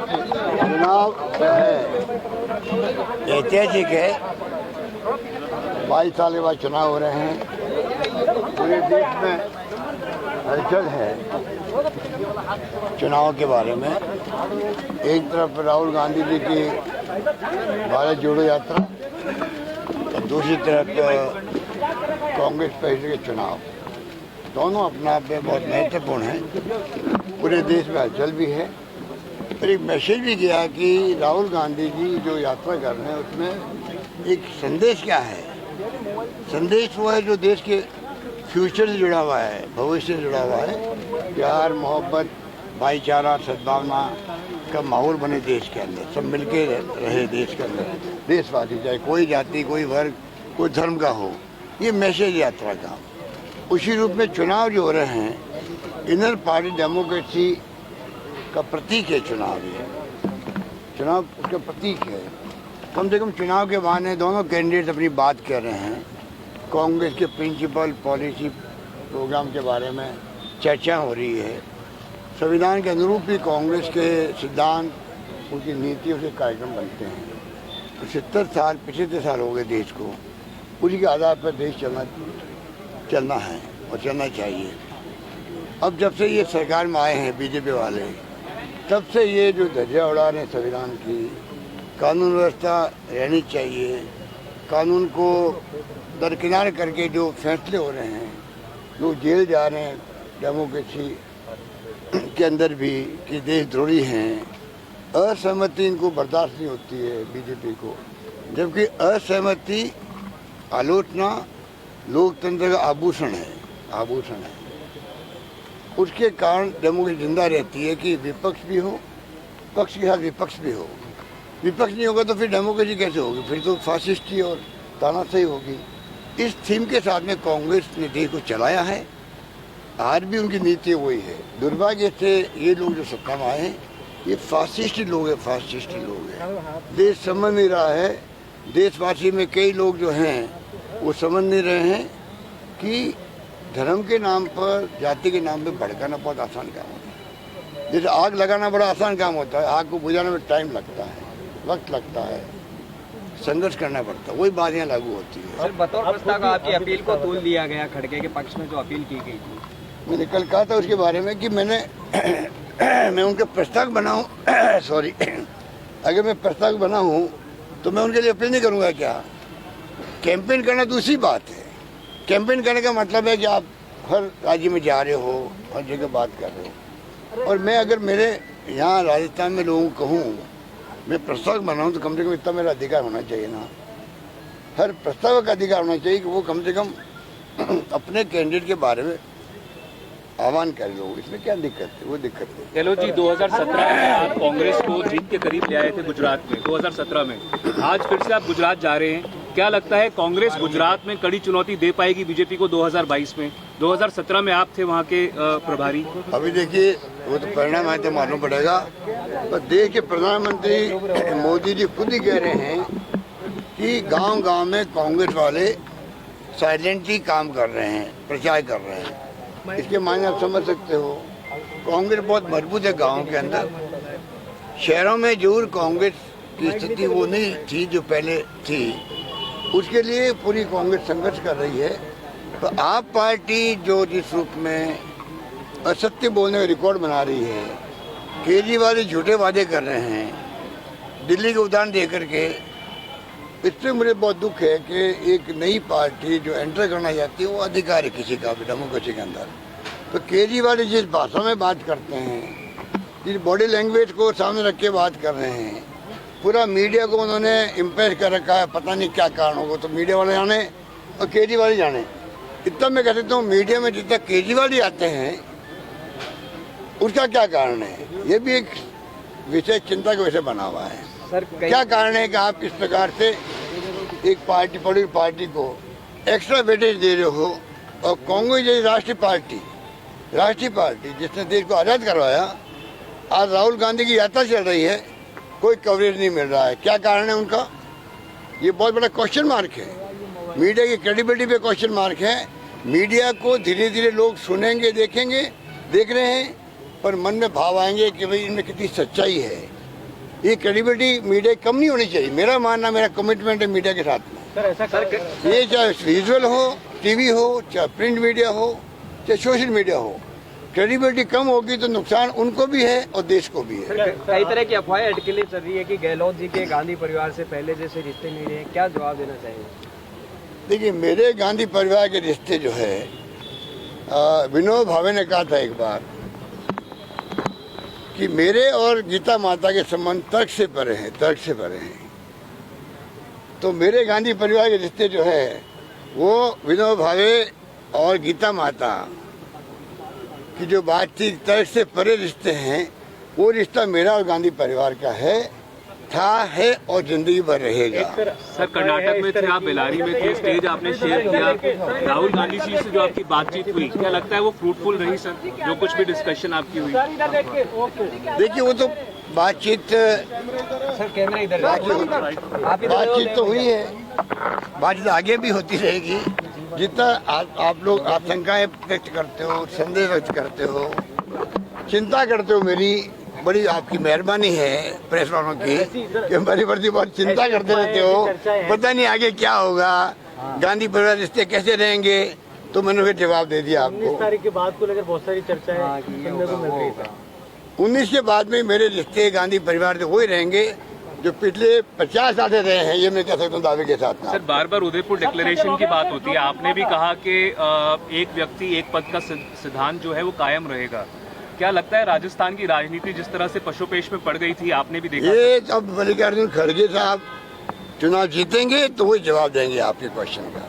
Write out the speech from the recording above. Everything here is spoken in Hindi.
चुनाव है ऐतिहासिक है। 22 साल के बाद चुनाव हो रहे हैं। पूरे देश में हलचल है चुनाव के बारे में। एक तरफ राहुल गांधी जी की भारत जोड़ो यात्रा और दूसरी तरफ कांग्रेस पार्टी के चुनाव, दोनों अपना आप में बहुत महत्वपूर्ण हैं। पूरे देश में हलचल भी है और एक मैसेज भी गया कि राहुल गांधी जी जो यात्रा कर रहे हैं उसमें एक संदेश क्या है। संदेश वो है जो देश के फ्यूचर से जुड़ा हुआ है, भविष्य से जुड़ा हुआ है। प्यार, मोहब्बत, भाईचारा, सद्भावना का माहौल बने देश के अंदर, सब मिलके रहे देश के अंदर, देशवासी, चाहे कोई जाति, कोई वर्ग, कोई धर्म का हो। ये मैसेज यात्रा का उसी रूप में चुनाव जो हो रहे हैं, इनर पार्टी डेमोक्रेसी का प्रतीक है। चुनाव उसका प्रतीक है। कम से कम चुनाव के बहाने दोनों कैंडिडेट अपनी बात कह रहे हैं। कांग्रेस के प्रिंसिपल, पॉलिसी, प्रोग्राम के बारे में चर्चा हो रही है। संविधान के अनुरूप भी कांग्रेस के सिद्धांत, उनकी नीति, उसके कार्यक्रम बनते हैं। 75 साल हो गए देश को, उसी के आधार पर देश चलना है और चलना चाहिए। अब जब से ये सरकार में आए हैं बीजेपी वाले, तब से ये जो धज्जियां उड़ा रहे हैं संविधान की, कानून व्यवस्था रहनी चाहिए, कानून को दरकिनार करके जो फैसले हो रहे हैं, लोग जेल जा रहे हैं डेमोक्रेसी के अंदर भी कि देशद्रोही हैं। असहमति इनको बर्दाश्त नहीं होती है बीजेपी को, जबकि असहमति, आलोचना लोकतंत्र का आभूषण है। उसके कारण डेमोक्रेसी जिंदा रहती है कि विपक्ष भी हो, पक्ष के साथ विपक्ष भी हो। विपक्ष नहीं होगा तो फिर डेमोक्रेसी कैसे होगी? फिर तो फासिस्टी और तानाशाही होगी। इस थीम के साथ में कांग्रेस ने देश को चलाया है। आज भी उनकी नीति वही है। दुर्भाग्य से ये लोग जो सत्ता में आए हैं, ये फासिस्टी लोग हैं। देश समझ नहीं रहा है। देशवासी में कई लोग जो हैं वो समझ नहीं रहे हैं कि धर्म के नाम पर, जाति के नाम पर भड़काना बहुत आसान काम होता है। जैसे आग लगाना बड़ा आसान काम होता है, आग को बुझाने में टाइम लगता है, वक्त लगता है, संघर्ष करना पड़ता है। वही बात यहाँ लागू होती है। सर, बतौर प्रस्ताव आपकी अपील को तूल दिया गया खड़गे के पक्ष में जो अपील की गई थी। मैंने कल कहा था उसके बारे में कि मैं उनके प्रस्ताव बनाऊं सॉरी अगर मैं प्रस्ताव बना हूं तो मैं उनके लिए अपील नहीं करूंगा क्या? कैंपेन करना दूसरी बात है। कैंपेन करने का मतलब है कि आप हर राज्य में जा रहे हो, हर जगह बात कर रहे हो। और मैं अगर मेरे यहाँ राजस्थान में लोगों को कहूँ मैं प्रस्ताव बनाऊँ तो कम से कम इतना मेरा अधिकार होना चाहिए ना। हर प्रस्ताव का अधिकार होना चाहिए कि वो कम से कम अपने कैंडिडेट के बारे में आह्वान कर लो। इसमें क्या दिक्कत है? वो दिक्कत है। गहलोत जी, 2017 में आप कांग्रेस को जीत के करीब ले आए थे गुजरात में, 2017 में। आज फिर से आप गुजरात जा रहे हैं। क्या लगता है कांग्रेस गुजरात में कड़ी चुनौती दे पाएगी बीजेपी को 2022 में? 2017 में आप थे वहाँ के प्रभारी। अभी देखिए वो तो परिणाम आए तो मालूम पड़ेगा। पर देश के प्रधानमंत्री मोदी जी खुद ही कह रहे हैं कि गांव-गांव में कांग्रेस वाले साइलेंटली काम कर रहे हैं, प्रचार कर रहे हैं। इसके मायने आप समझ सकते हो। कांग्रेस बहुत मजबूत है गाँव के अंदर। शहरों में जरूर कांग्रेस की स्थिति वो नहीं थी जो पहले थी। उसके लिए पूरी कांग्रेस संघर्ष कर रही है। तो आप पार्टी जो जिस रूप में असत्य बोलने का रिकॉर्ड बना रही है, केजरीवाल झूठे वादे कर रहे हैं, दिल्ली के उदाहरण दे करके, इससे मुझे बहुत दुख है कि एक नई पार्टी जो एंटर करना चाहती है वो अधिकार है किसी का भी डेमोक्रेसी के अंदर। तो केजरीवाल जिस भाषा में बात करते हैं, जिस बॉडी लैंग्वेज को सामने रख के बात कर रहे हैं, पूरा मीडिया को उन्होंने इम्प्रेस कर रखा है। पता नहीं क्या कारण होगा, तो मीडिया वाले जाने और केजरीवाल ही जाने। इतना मैं कह सकता हूँ मीडिया में जितना केजरीवाल ही आते हैं उसका क्या कारण है, ये भी एक विषय चिंता का विषय बना हुआ है। सर, क्या कारण है कि आप किस प्रकार से एक पार्टी, पॉलिटिकल पार्टी को एक्स्ट्रा वेटेज दे रहे हो। और कांग्रेस जैसी राष्ट्रीय पार्टी जिसने देश को आज़ाद करवाया, आज राहुल गांधी की यात्रा चल रही है, कोई कवरेज नहीं मिल रहा है। क्या कारण है उनका? ये बहुत बड़ा क्वेश्चन मार्क है। मीडिया की क्रेडिबिलिटी पे क्वेश्चन मार्क है। मीडिया को धीरे धीरे लोग सुनेंगे, देखेंगे, देख रहे हैं, पर मन में भाव आएंगे कि भाई इनमें कितनी सच्चाई है, ये क्रेडिबिलिटी मीडिया की कम नहीं होनी चाहिए। मेरा मानना, मेरा कमिटमेंट है मीडिया के साथ में। ये चाहे विजुअल हो, टीवी हो, चाहे प्रिंट मीडिया हो, चाहे सोशल मीडिया हो, क्रेडिबिलिटी कम होगी तो नुकसान उनको भी है और देश को भी है। कई तरह की अफवाहें अटकलें चल रही है कि गहलोत जी के गांधी परिवार से पहले जैसे रिश्ते नहीं रहे, क्या जवाब देना चाहिए? देखिए, मेरे गांधी परिवार के रिश्ते जो है, विनोद भावे ने कहा था एक बार कि मेरे और गीता माता के संबंध तर्क से परे हैं, तर्क से परे हैं। तो मेरे गांधी परिवार के रिश्ते जो है वो विनोद भावे और गीता माता की जो बातचीत, तर्क से परे रिश्ते हैं, वो रिश्ता मेरा और गांधी परिवार का है, था, है और जिंदगी भर रहेगा। सर, कर्नाटक में थे आप, बेलारी में थे, स्टेज आपने शेयर किया, राहुल गांधी जी से जो आपकी बातचीत हुई, क्या लगता है वो फ्रूटफुल रही सर, जो कुछ भी डिस्कशन आपकी हुई? देखिए, वो तो बातचीत सर कैमरा इधर बातचीत तो हुई है, बातचीत आगे भी होती रहेगी। जितना आप लोग आप शंकाएं व्यक्त करते हो, संदेह व्यक्त करते हो, चिंता करते हो, मेरी बड़ी आपकी मेहरबानी है प्रेस वालों की कि हमारी प्रति बहुत चिंता करते रहते हो। पता नहीं आगे क्या होगा, गांधी परिवार रिश्ते कैसे रहेंगे, तो मैंने फिर जवाब दे दिया आपको। 19 तारीख के बाद को लेकर बहुत सारी चर्चाएं सुनने को मिल रही है। 19 के बाद में मेरे रिश्ते गांधी परिवार से वही रहेंगे जो पिछले 50 साल से रहे हैं, ये मैं कह सकता हूँ दावे के साथ। सर, बार बार उदयपुर डिक्लेरेशन की बात होती है, आपने भी कहा कि एक व्यक्ति एक पद का सिद्धांत जो है वो कायम रहेगा। क्या लगता है राजस्थान की राजनीति जिस तरह से पशुपेश में पड़ गई थी, आपने भी देखा? ये अब मल्लिकार्जुन खड़गे साहब चुनाव जीतेंगे तो वही जवाब देंगे आपके क्वेश्चन का।